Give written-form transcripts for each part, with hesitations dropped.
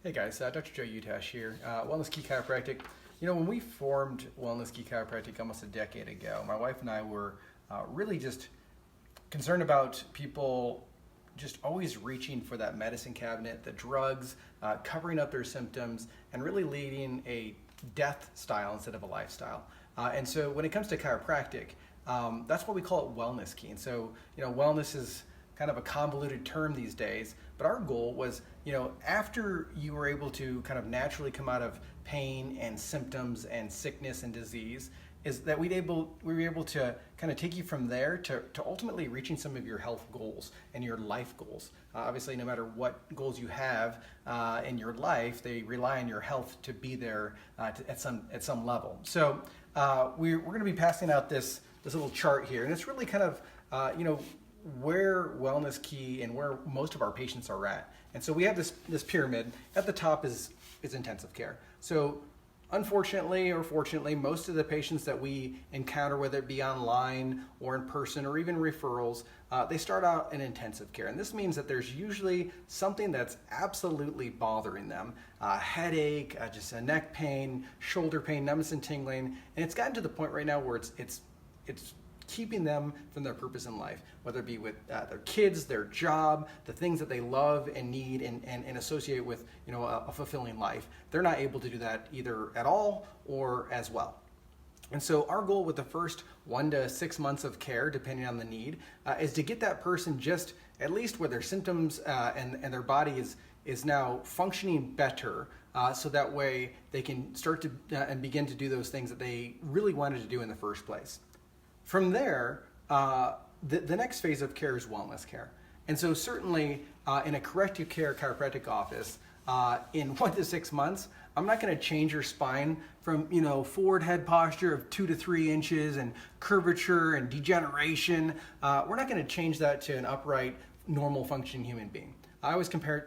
Hey guys, Dr. Joe Utash here, Wellness Key Chiropractic. You know, when we formed Wellness Key Chiropractic almost a decade ago, my wife and I were really just concerned about people just always reaching for that medicine cabinet, the drugs, covering up their symptoms, and really leading a death style instead of a lifestyle. And so when it comes to chiropractic, that's what we call it Wellness Key. And so, you know, wellness is kind of a convoluted term these days, but our goal was, you know, after you were able to kind of naturally come out of pain and symptoms and sickness and disease, is that we were able to kind of take you from there to ultimately reaching some of your health goals and your life goals. Obviously, no matter what goals you have in your life, they rely on your health to be there at some level. So we're going to be passing out this little chart here, and it's really kind of where Wellness Key and where most of our patients are at. And so we have this pyramid. At the top is intensive care. So unfortunately or fortunately, most of the patients that we encounter, whether it be online or in person or even referrals, they start out in intensive care. And this means that there's usually something that's absolutely bothering them. Headache, just a neck pain, shoulder pain, numbness and tingling. And it's gotten to the point right now where it's keeping them from their purpose in life, whether it be with their kids, their job, the things that they love and need and associate with, you know, a fulfilling life. They're not able to do that either at all or as well. And so our goal with the first 1 to 6 months of care, depending on the need, is to get that person just at least where their symptoms and their body is now functioning better, so that way they can start to and begin to do those things that they really wanted to do in the first place. From there, the next phase of care is wellness care. And so certainly in a corrective care chiropractic office, in 1 to 6 months, I'm not going to change your spine from, you know, forward head posture of 2 to 3 inches and curvature and degeneration. We're not going to change that to an upright, normal functioning human being. I always compare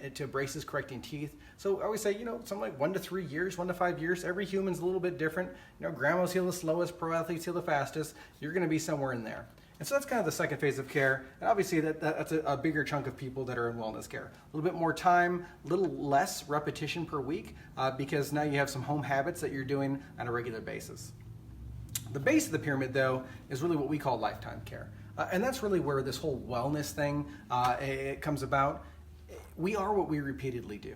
it to braces correcting teeth. So I always say, you know, something like 1 to 3 years, 1 to 5 years. Every human's a little bit different. You know, grandmas heal the slowest, pro athletes heal the fastest. You're going to be somewhere in there. And so that's kind of the second phase of care. And obviously that's a bigger chunk of people that are in wellness care. A little bit more time, a little less repetition per week, because now you have some home habits that you're doing on a regular basis. The base of the pyramid, though, is really what we call lifetime care. And that's really where this whole wellness thing it comes about. We are what we repeatedly do,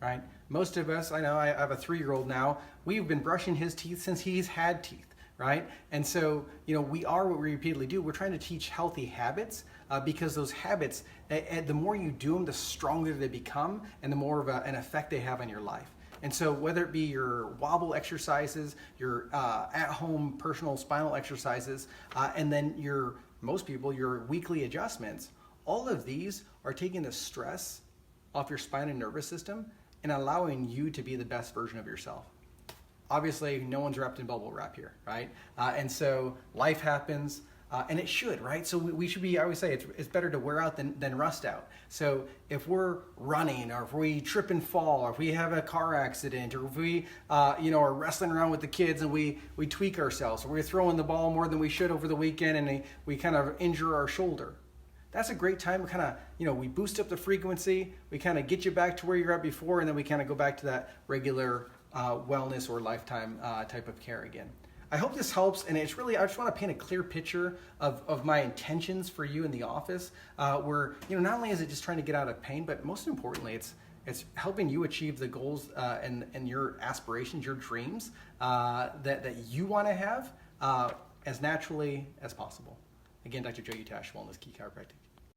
right? Most of us, I know I have a 3-year-old now, we've been brushing his teeth since he's had teeth, right? And so, you know, we are what we repeatedly do. We're trying to teach healthy habits because those habits, the more you do them, the stronger they become and the more of an effect they have on your life. And so whether it be your wobble exercises, your at-home personal spinal exercises, and then most people, your weekly adjustments, all of these are taking the stress off your spine and nervous system and allowing you to be the best version of yourself. Obviously, no one's wrapped in bubble wrap here, right? And so life happens, and it should, right? So we should be, I always say, it's better to wear out than rust out. So if we're running, or if we trip and fall, or if we have a car accident, or if we are wrestling around with the kids and we tweak ourselves, or we're throwing the ball more than we should over the weekend and we kind of injure our shoulder, that's a great time to kind of, we boost up the frequency, we kind of get you back to where you're at before, and then we kind of go back to that regular wellness or lifetime type of care again. I hope this helps, and it's really, I just want to paint a clear picture of my intentions for you in the office, where, not only is it just trying to get out of pain, but most importantly, it's helping you achieve the goals and your aspirations, your dreams that you want to have as naturally as possible. Again, Dr. Joe Utash, Wellness Key Chiropractic.